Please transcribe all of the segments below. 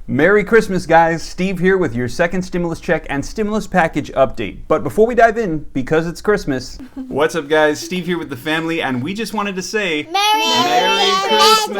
Merry Christmas, guys. Steve here with your second stimulus check and stimulus package update. But before we dive in, because it's Christmas, what's up, guys? Steve here with the family, and we just wanted to say Merry Christmas!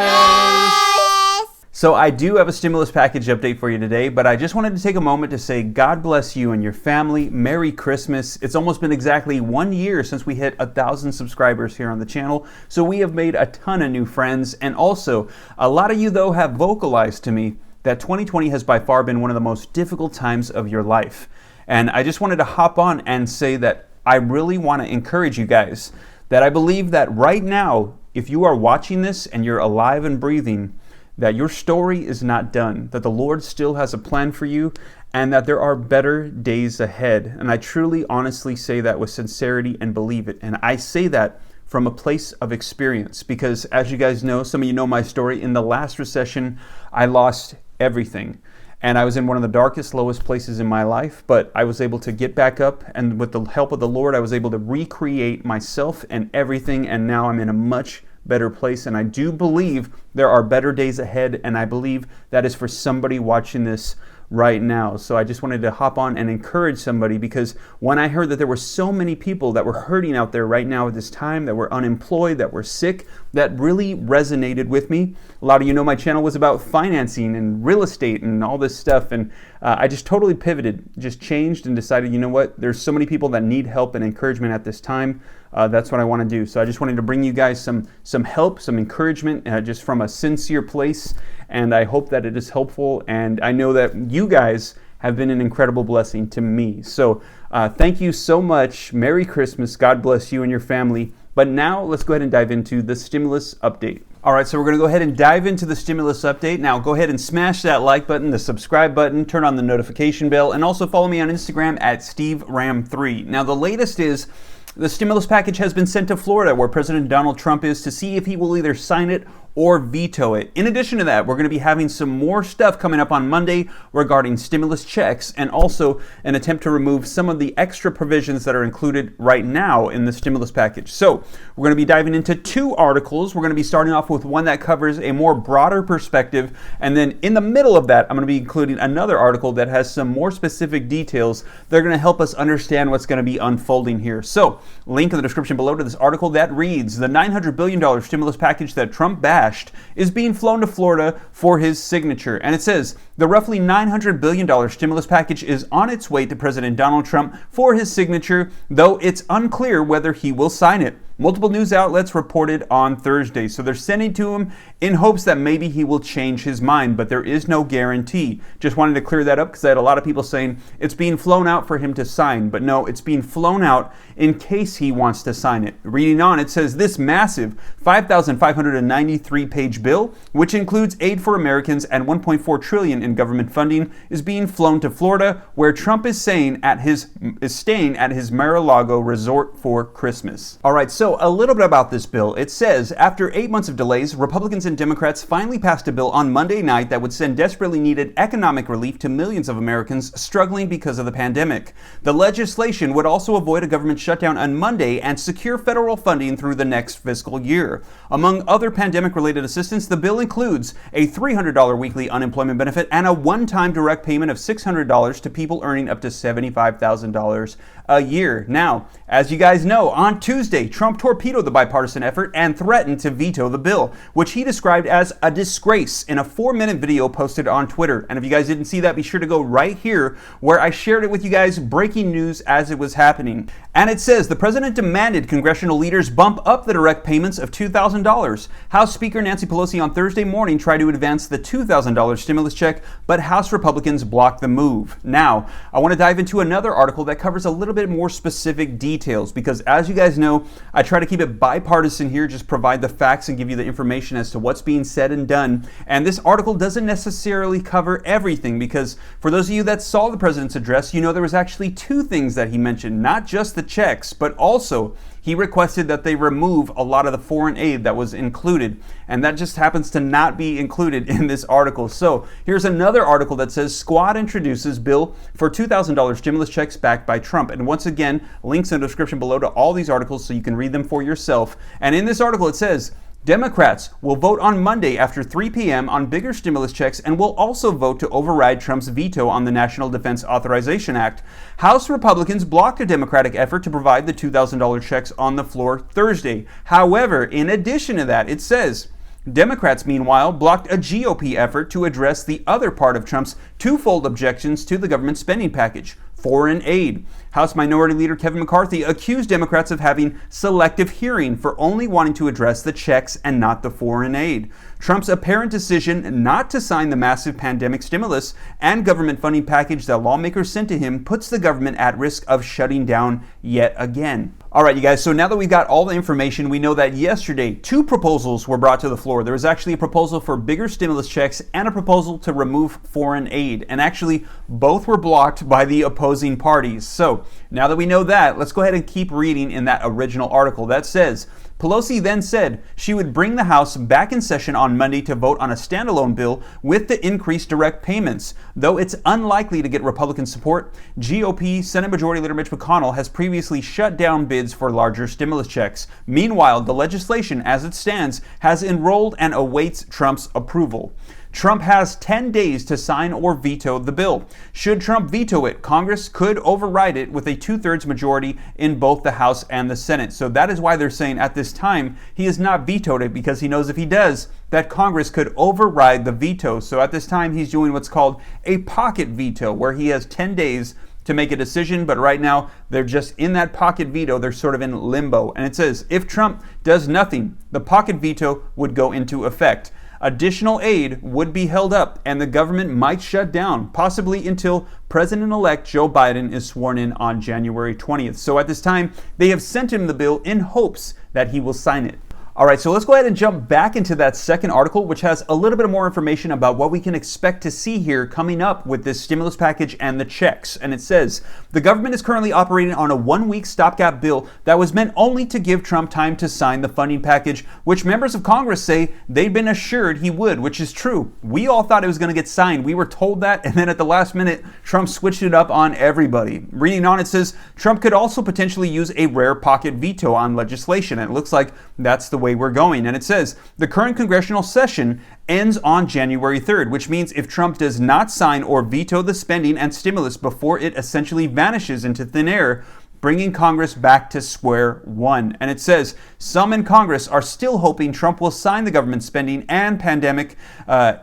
So I do have a stimulus package update for you today, but I just wanted to take a moment to say God bless you and your family. Merry Christmas. It's almost been exactly 1 year since we hit 1,000 subscribers here on the channel, so we have made a ton of new friends, and also a lot of you, though, have vocalized to me that 2020 has by far been one of the most difficult times of your life. And I just wanted to hop on and say that I really want to encourage you guys that I believe that right now, if you are watching this and you're alive and breathing, that your story is not done, that the Lord still has a plan for you, and that there are better days ahead. And I truly, honestly say that with sincerity and believe it. And I say that from a place of experience, because as you guys know, some of you know my story, in the last recession, I lost everything. And I was in one of the darkest, lowest places in my life, but I was able to get back up, and with the help of the Lord, I was able to recreate myself and everything, and now I'm in a much better place. And I do believe there are better days ahead, and I believe that is for somebody watching this right now. So I just wanted to hop on and encourage somebody, because when I heard that there were so many people that were hurting out there right now at this time, that were unemployed, that were sick, that really resonated with me. A lot of you know my channel was about financing and real estate and all this stuff, and I just totally pivoted, just changed and decided, you know what, there's so many people that need help and encouragement at this time. That's what I want to do. So I just wanted to bring you guys some help, some encouragement, just from a sincere place, and I hope that it is helpful, and I know that you guys have been an incredible blessing to me. So thank you so much. Merry Christmas. God bless you and your family. But now let's go ahead and dive into the stimulus update. All right, so we're going to go ahead and dive into the stimulus update. Now go ahead and smash that like button, the subscribe button, turn on the notification bell, and also follow me on Instagram at SteveRam3. Now the latest is the stimulus package has been sent to Florida, where President Donald Trump is, to see if he will either sign it or veto it. In addition to that, we're going to be having some more stuff coming up on Monday regarding stimulus checks, and also an attempt to remove some of the extra provisions that are included right now in the stimulus package. So we're going to be diving into two articles. We're going to be starting off with one that covers a more broader perspective, and then in the middle of that, I'm going to be including another article that has some more specific details that are going to help us understand what's going to be unfolding here. So link in the description below to this article that reads, the $900 billion stimulus package that Trump bashed is being flown to Florida for his signature. And it says, the roughly $900 billion stimulus package is on its way to President Donald Trump for his signature, though it's unclear whether he will sign it. Multiple news outlets reported on Thursday. So they're sending to him in hopes that maybe he will change his mind, but there is no guarantee. Just wanted to clear that up, because I had a lot of people saying it's being flown out for him to sign, but no, it's being flown out in case he wants to sign it. Reading on, it says this massive 5,593 page bill, which includes aid for Americans and $1.4 trillion in government funding, is being flown to Florida, where Trump is staying at his Mar-a-Lago resort for Christmas. All right, so a little bit about this bill. It says, after 8 months of delays, Republicans and Democrats finally passed a bill on Monday night that would send desperately needed economic relief to millions of Americans struggling because of the pandemic. The legislation would also avoid a government shutdown on Monday and secure federal funding through the next fiscal year. Among other pandemic-related assistance, the bill includes a $300 weekly unemployment benefit and a one-time direct payment of $600 to people earning up to $75,000 a year. Now, as you guys know, on Tuesday, Trump torpedoed the bipartisan effort and threatened to veto the bill, which he described as a disgrace in a 4-minute video posted on Twitter. And if you guys didn't see that, be sure to go right here where I shared it with you guys, breaking news as it was happening. And it says, the president demanded congressional leaders bump up the direct payments of $2,000. House Speaker Nancy Pelosi on Thursday morning tried to advance the $2,000 stimulus check, but House Republicans blocked the move. Now, I want to dive into another article that covers a little bit more specific details, because as you guys know, I try to keep it bipartisan here, just provide the facts and give you the information as to what's being said and done. And this article doesn't necessarily cover everything, because for those of you that saw the president's address, you know there was actually two things that he mentioned, not just the checks, but also he requested that they remove a lot of the foreign aid that was included, and that just happens to not be included in this article. So here's another article that says Squad introduces bill for $2,000 stimulus checks backed by Trump. And once again, links in the description below to all these articles so you can read them for yourself. And in this article it says, Democrats will vote on Monday after 3 p.m. on bigger stimulus checks and will also vote to override Trump's veto on the National Defense Authorization Act. House Republicans blocked a Democratic effort to provide the $2,000 checks on the floor Thursday. However, in addition to that, it says Democrats, meanwhile, blocked a GOP effort to address the other part of Trump's twofold objections to the government spending package, foreign aid. House Minority Leader Kevin McCarthy accused Democrats of having selective hearing for only wanting to address the checks and not the foreign aid. Trump's apparent decision not to sign the massive pandemic stimulus and government funding package that lawmakers sent to him puts the government at risk of shutting down yet again. All right, you guys, so now that we've got all the information, we know that yesterday 2 proposals were brought to the floor. There was actually a proposal for bigger stimulus checks and a proposal to remove foreign aid. And actually, both were blocked by the opposing parties. So now that we know that, let's go ahead and keep reading in that original article. That says, Pelosi then said she would bring the House back in session on Monday to vote on a standalone bill with the increased direct payments. Though it's unlikely to get Republican support, GOP Senate Majority Leader Mitch McConnell has previously shut down bids for larger stimulus checks. Meanwhile, the legislation, as it stands, has enrolled and awaits Trump's approval. Trump has 10 days to sign or veto the bill. Should Trump veto it, Congress could override it with a 2/3 majority in both the House and the Senate. So that is why they're saying at this time he has not vetoed it, because he knows if he does, that Congress could override the veto. So at this time, he's doing what's called a pocket veto, where he has 10 days to make a decision, but right now they're just in that pocket veto. They're sort of in limbo. And it says if Trump does nothing, the pocket veto would go into effect. Additional aid would be held up and the government might shut down, possibly until President-elect Joe Biden is sworn in on January 20th. So at this time, they have sent him the bill in hopes that he will sign it. All right, so let's go ahead and jump back into that second article, which has a little bit more information about what we can expect to see here coming up with this stimulus package and the checks. And it says, the government is currently operating on a 1-week stopgap bill that was meant only to give Trump time to sign the funding package, which members of Congress say they'd been assured he would, which is true. We all thought it was going to get signed. We were told that, and then at the last minute, Trump switched it up on everybody. Reading on, it says, Trump could also potentially use a rare pocket veto on legislation. And it looks like that's the way we're going. And it says the current congressional session ends on January 3rd, which means if Trump does not sign or veto the spending and stimulus before it essentially vanishes into thin air, bringing Congress back to square one. And it says some in Congress are still hoping Trump will sign the government spending and pandemic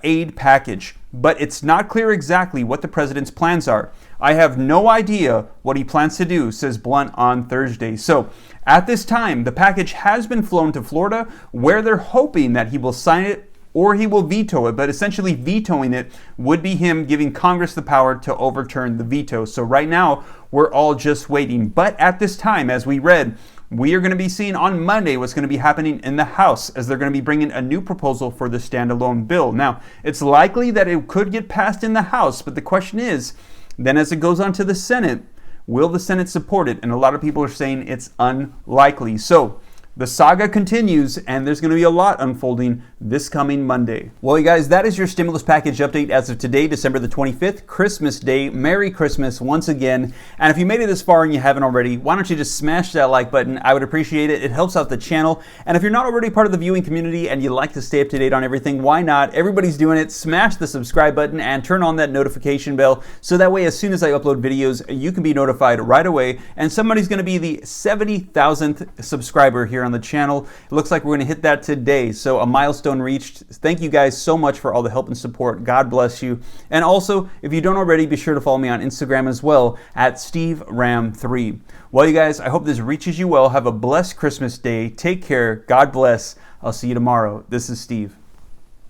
aid package, but it's not clear exactly what the president's plans are. I have no idea what he plans to do, says Blunt on Thursday. So at this time, the package has been flown to Florida, where they're hoping that he will sign it or he will veto it, but essentially vetoing it would be him giving Congress the power to overturn the veto. So right now, we're all just waiting. But at this time, as we read, we are going to be seeing on Monday what's going to be happening in the House, as they're going to be bringing a new proposal for the standalone bill. Now, it's likely that it could get passed in the House, but the question is, then as it goes on to the Senate, will the Senate support it? And a lot of people are saying it's unlikely. So the saga continues, and there's going to be a lot unfolding this coming Monday. Well, you guys, that is your stimulus package update as of today, December the 25th, Christmas Day. Merry Christmas once again. And if you made it this far and you haven't already, why don't you just smash that like button? I would appreciate it. It helps out the channel. And if you're not already part of the viewing community and you like to stay up to date on everything, why not? Everybody's doing it. Smash the subscribe button and turn on that notification bell, so that way as soon as I upload videos, you can be notified right away. And somebody's going to be the 70,000th subscriber here on the channel. It looks like we're going to hit that today. So a milestone reached. Thank you guys so much for all the help and support. God bless you. And also, if you don't already, be sure to follow me on Instagram as well at SteveRam3. Well, you guys, I hope this reaches you well. Have a blessed Christmas day. Take care. God bless. I'll see you tomorrow. This is Steve.